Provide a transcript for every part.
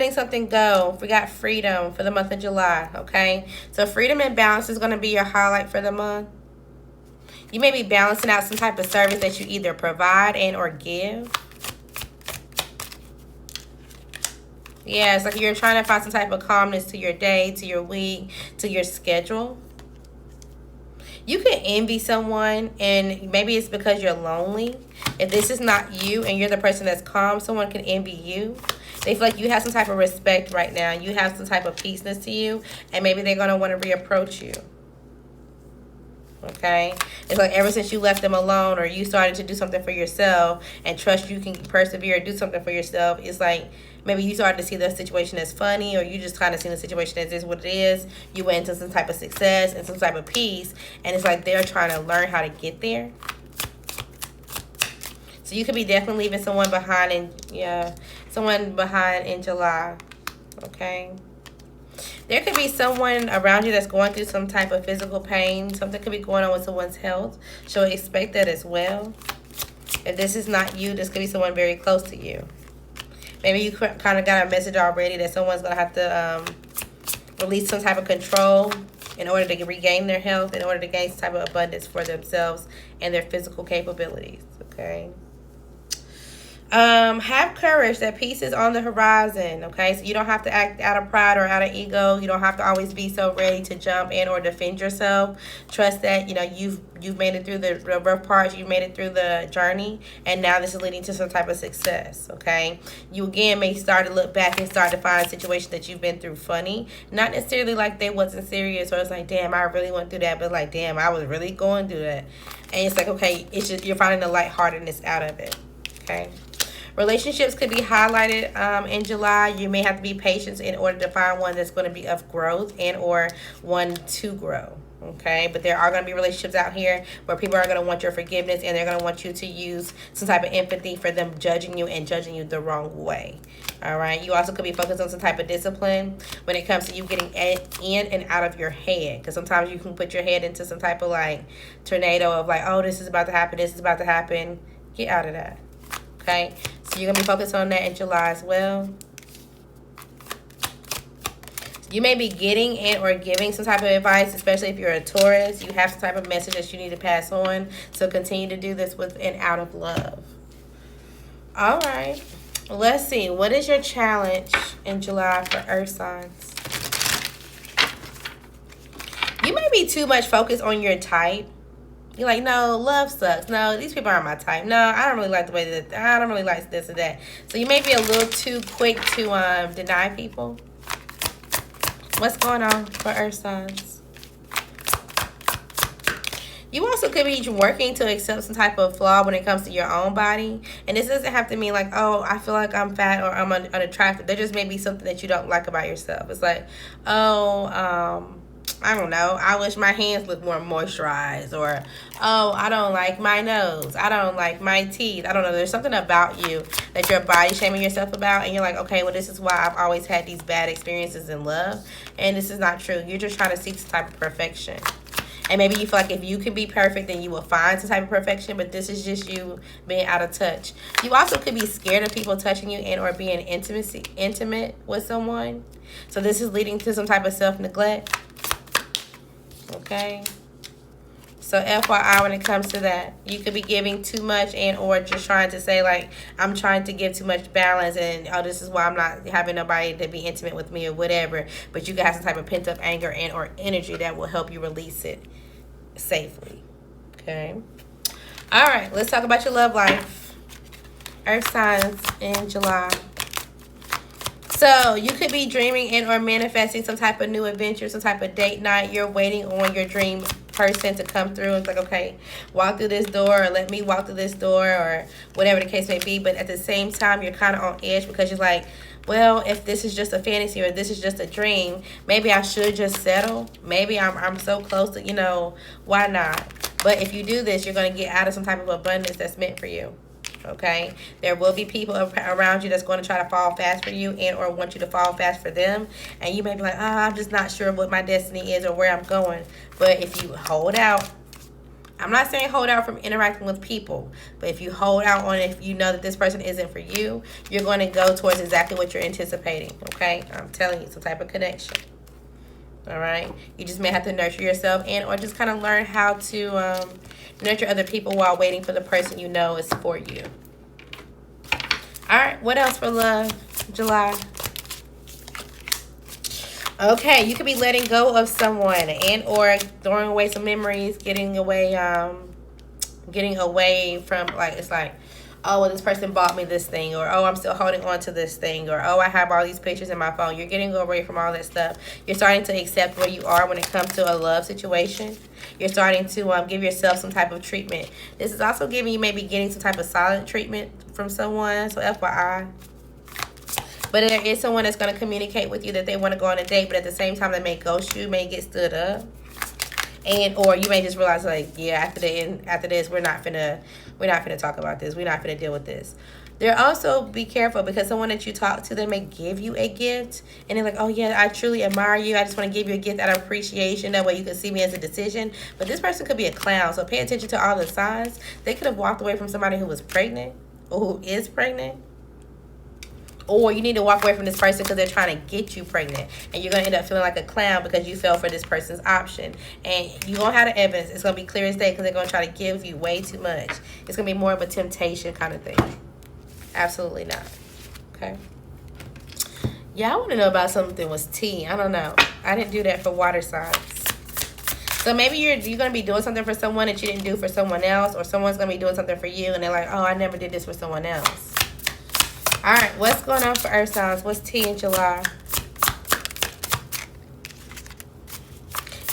letting something go. We got freedom for the month of July, okay? So freedom and balance is going to be your highlight for the month. You may be balancing out some type of service that you either provide and or give. Yeah, it's like you're trying to find some type of calmness to your day, to your week, to your schedule. You could envy someone, and maybe it's because you're lonely. If this is not you and you're the person that's calm, someone can envy you. They feel like you have some type of respect right now. You have some type of peaceness to you, and maybe they're going to want to reapproach you. Okay? It's like ever since you left them alone, or you started to do something for yourself and trust you can persevere and do something for yourself, it's like maybe you started to see the situation as funny, or you just kind of seen the situation as is what it is. You went into some type of success and some type of peace, and it's like they're trying to learn how to get there. So you could be definitely leaving someone behind in July. Okay? There could be someone around you that's going through some type of physical pain. Something could be going on with someone's health. So expect that as well. If this is not you, this could be someone very close to you. Maybe you kind of got a message already that someone's going to have to release some type of control in order to regain their health, in order to gain some type of abundance for themselves and their physical capabilities. Okay? Have courage. That peace is on the horizon. Okay, so you don't have to act out of pride or out of ego. You don't have to always be so ready to jump in or defend yourself. Trust that you've made it through the rough parts. You've made it through the journey, and now this is leading to some type of success. Okay, you again may start to look back and start to find situations that you've been through funny. Not necessarily like they wasn't serious, or it's like, damn, I really went through that, but like, damn, I was really going through that. And it's like, okay, it's just you're finding the lightheartedness out of it. Okay. Relationships could be highlighted in July. You may have to be patient in order to find one that's going to be of growth and or one to grow. Okay, but there are going to be relationships out here where people are going to want your forgiveness, and they're going to want you to use some type of empathy for them judging you and judging you the wrong way. All right, you also could be focused on some type of discipline when it comes to you getting in and out of your head, because sometimes you can put your head into some type of like tornado of like, oh, this is about to happen, this is about to happen. Get out of that. Okay, so you're going to be focused on that in July as well. You may be getting in or giving some type of advice, especially if you're a Taurus. You have some type of message that you need to pass on. So continue to do this with and out of love. All right. Let's see. What is your challenge in July for Earth signs? You may be too much focused on your type. You're like, no, love sucks. No, these people aren't my type. No, I don't really like the way that, I don't really like this or that. So you may be a little too quick to deny people. What's going on for Earth signs? You also could be working to accept some type of flaw when it comes to your own body. And this doesn't have to mean like, oh, I feel like I'm fat or I'm unattractive. There just may be something that you don't like about yourself. It's like, oh, I don't know, I wish my hands looked more moisturized, or oh, I don't like my nose, I don't like my teeth, I don't know, there's something about you that you're body shaming yourself about, and you're like, okay, well, this is why I've always had these bad experiences in love, and this is not true. You're just trying to seek some type of perfection, and maybe you feel like if you can be perfect, then you will find some type of perfection, but this is just you being out of touch. You also could be scared of people touching you and or being intimate with someone, so this is leading to some type of self-neglect. Okay, so FYI when it comes to that, you could be giving too much and or just trying to say like, I'm trying to give too much balance, and oh, this is why I'm not having nobody to be intimate with me or whatever, but you got some type of pent up anger and or energy that will help you release it safely. Okay, all right, let's talk about your love life, Earth signs in July. So you could be dreaming and or manifesting some type of new adventure, some type of date night. You're waiting on your dream person to come through. It's like, okay, walk through this door, or let me walk through this door, or whatever the case may be. But at the same time, you're kind of on edge because you're like, well, if this is just a fantasy or this is just a dream, maybe I should just settle. Maybe I'm so close to, why not? But if you do this, you're going to get out of some type of abundance that's meant for you. Okay, there will be people around you that's going to try to fall fast for you and or want you to fall fast for them, and you may be like, I'm just not sure what my destiny is or where I'm going. But if you hold out, I'm not saying hold out from interacting with people, but if you hold out on it, if you know that this person isn't for you, you're going to go towards exactly what you're anticipating, okay? I'm telling you, some type of connection. All right? You just may have to nurture yourself and or just kind of learn how to nurture other people while waiting for the person you know is for you. All right, what else for love, July? Okay, you could be letting go of someone and or throwing away some memories, getting away from, like, it's like, oh, well, this person bought me this thing, or oh, I'm still holding on to this thing, or oh, I have all these pictures in my phone. You're getting away from all that stuff. You're starting to accept where you are when it comes to a love situation. You're starting to give yourself some type of treatment. This is also giving you maybe getting some type of silent treatment from someone, so FYI. But there is someone that's going to communicate with you that they want to go on a date, but at the same time, they may ghost you, may get stood up. And or you may just realize, like, yeah, after this, we're not finna talk about this. We're not finna deal with this. There also, be careful, because someone that you talk to, they may give you a gift, and they're like, oh yeah, I truly admire you. I just want to give you a gift out of appreciation. That way you can see me as a decision. But this person could be a clown, so pay attention to all the signs. They could have walked away from somebody who was pregnant or who is pregnant. Or you need to walk away from this person because they're trying to get you pregnant. And you're going to end up feeling like a clown because you fell for this person's option. And you're going to have the evidence. It's going to be clear as day because they're going to try to give you way too much. It's going to be more of a temptation kind of thing. Absolutely not. Okay? Yeah, I want to know about something was tea. I don't know. I didn't do that for water signs. So maybe you're going to be doing something for someone that you didn't do for someone else. Or someone's going to be doing something for you and they're like, oh, I never did this for someone else. All right, what's going on for Earth signs? What's tea in July?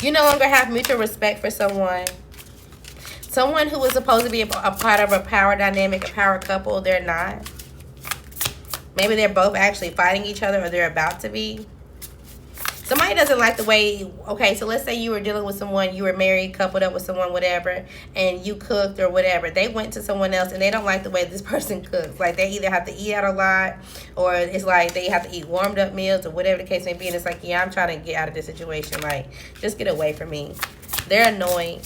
You no longer have mutual respect for someone. Someone who was supposed to be a part of a power dynamic, a power couple, they're not. Maybe they're both actually fighting each other, or they're about to be. Somebody doesn't like the way, okay, so let's say you were dealing with someone, you were married, coupled up with someone, whatever, and you cooked or whatever. They went to someone else and they don't like the way this person cooks. Like, they either have to eat out a lot, or it's like they have to eat warmed up meals, or whatever the case may be. And it's like, yeah, I'm trying to get out of this situation. Like, just get away from me. They're annoying,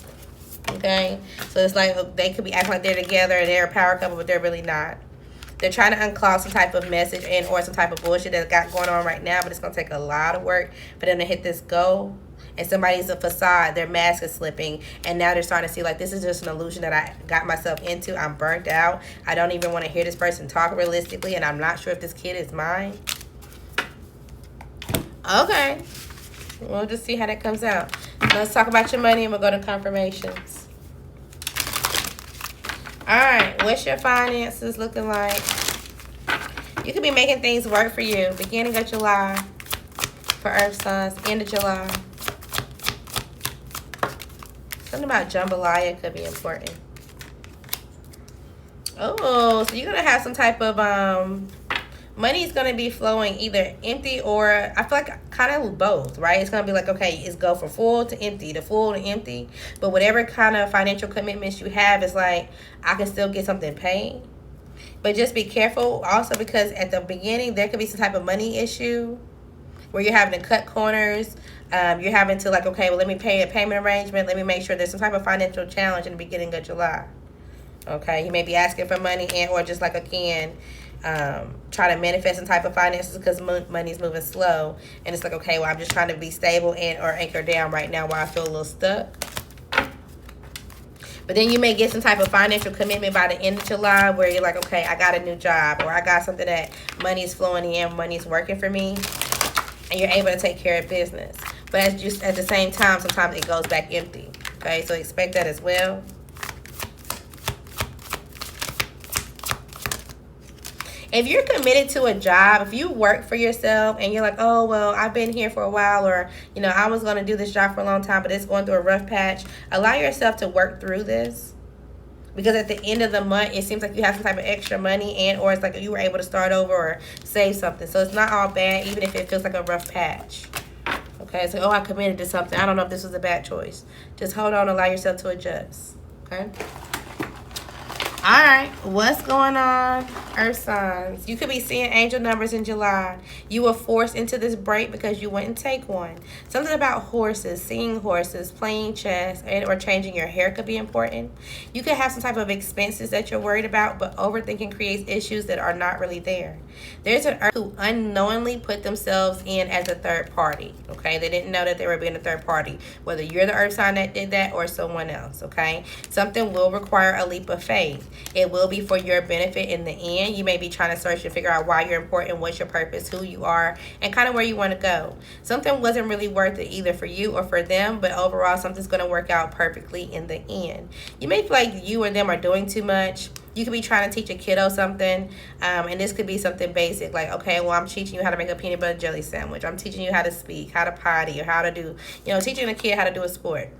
okay? So it's like they could be acting like they're together and they're a power couple, but they're really not. They're trying to unclog some type of message and or some type of bullshit that's got going on right now, but it's going to take a lot of work for them to hit this goal. And somebody's a facade, their mask is slipping, and now they're starting to see, like, this is just an illusion that I got myself into. I'm burnt out. I don't even want to hear this person talk realistically, and I'm not sure if this kid is mine. Okay. We'll just see how that comes out. Let's talk about your money, and we'll go to confirmations. All right, what's your finances looking like? You could be making things work for you. Beginning of July for Earth signs, end of July. Something about jambalaya could be important. Oh, so you're going to have some type of, money is going to be flowing either empty or, I feel like kind of both, right? It's going to be like, okay, it's go from full to empty, to full to empty. But whatever kind of financial commitments you have, it's like, I can still get something paid. But just be careful also, because at the beginning, there could be some type of money issue where you're having to cut corners. You're having to, like, okay, well, let me pay a payment arrangement. Let me make sure there's some type of financial challenge in the beginning of July. Okay, you may be asking for money and or just like, again, try to manifest some type of finances because money's moving slow. And it's like, okay, well, I'm just trying to be stable and or anchor down right now while I feel a little stuck. But then you may get some type of financial commitment by the end of July where you're like, okay, I got a new job, or I got something that money's flowing in, money's working for me, and you're able to take care of business. But at the same time, sometimes it goes back empty. Okay, so expect that as well. If you're committed to a job, if you work for yourself and you're like, oh, well, I've been here for a while, or, you know, I was going to do this job for a long time, but it's going through a rough patch, allow yourself to work through this. Because at the end of the month, it seems like you have some type of extra money, and or it's like you were able to start over or save something. So it's not all bad, even if it feels like a rough patch. Okay, so, oh, I committed to something. I don't know if this was a bad choice. Just hold on, allow yourself to adjust. Okay? All right, what's going on, Earth signs? You could be seeing angel numbers in July. You were forced into this break because you wouldn't take one. Something about horses, seeing horses, playing chess, and or changing your hair could be important. You could have some type of expenses that you're worried about, but overthinking creates issues that are not really there. There's an Earth who unknowingly put themselves in as a third party, okay? They didn't know that they were being a third party, whether you're the Earth sign that did that or someone else, okay? Something will require a leap of faith. It will be for your benefit in the end. You may be trying to search and figure out why you're important, what's your purpose, who you are, and kind of where you want to go. Something wasn't really worth it either for you or for them, but overall something's going to work out perfectly in the end. You may feel like you or them are doing too much. You could be trying to teach a kiddo something, and this could be something basic like, okay, well, I'm teaching you how to make a peanut butter jelly sandwich. I'm teaching you how to speak, how to potty, or how to do, teaching a kid how to do a sport.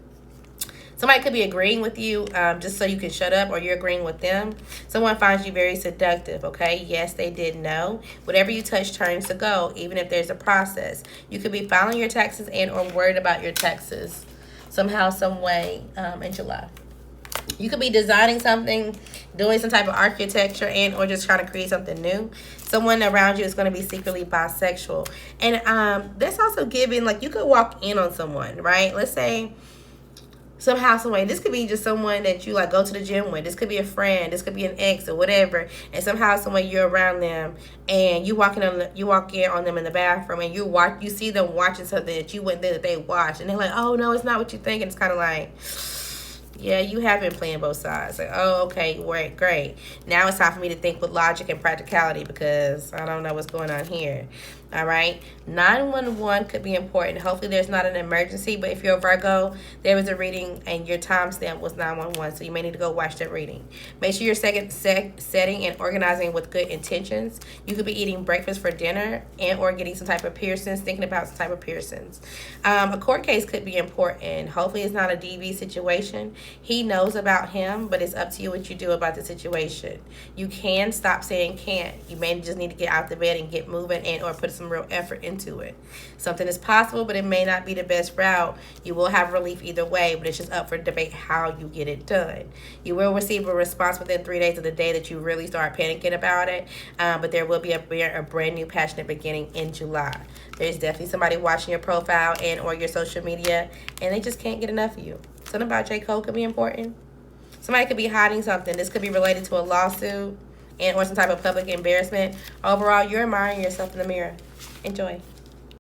Somebody could be agreeing with you just so you can shut up, or you're agreeing with them. Someone finds you very seductive, okay? Yes, they did know. Whatever you touch turns to gold, even if there's a process. You could be filing your taxes and or worried about your taxes somehow, some way in July. You could be designing something, doing some type of architecture, and or just trying to create something new. Someone around you is going to be secretly bisexual. And that's also giving, like, you could walk in on someone, right? Let's say somehow, some way. This could be just someone that you like go to the gym with. This could be a friend. This could be an ex or whatever. And somehow, some way, you're around them, and you walk in on them in the bathroom, and you see them watching something that you wouldn't think that they watch, and they're like, "Oh no, it's not what you think." And it's kind of like, yeah, you have been playing both sides. Like, oh, okay, great. Now it's time for me to think with logic and practicality because I don't know what's going on here. All right, 911 could be important. Hopefully there's not an emergency, but if you're a Virgo, there was a reading and your timestamp was 911, so you may need to go watch that reading. Make sure you're setting and organizing with good intentions. You could be eating breakfast for dinner and or getting some type of piercings, thinking about some type of piercings. A court case could be important. Hopefully it's not a DV situation. He knows about him, but it's up to you what you do about the situation. You can stop saying can't. You may just need to get out the bed and get moving and or put some real effort into it. Something is possible, but it may not be the best route. You will have relief either way, but it's just up for debate how you get it done. You will receive a response within 3 days of the day that you really start panicking about it, but there will be a brand new passionate beginning in July. There's definitely somebody watching your profile and or your social media, and they just can't get enough of you. Something about J. Cole could be important. Somebody could be hiding something. This could be related to a lawsuit and or some type of public embarrassment. Overall, you're admiring yourself in the mirror. Enjoy.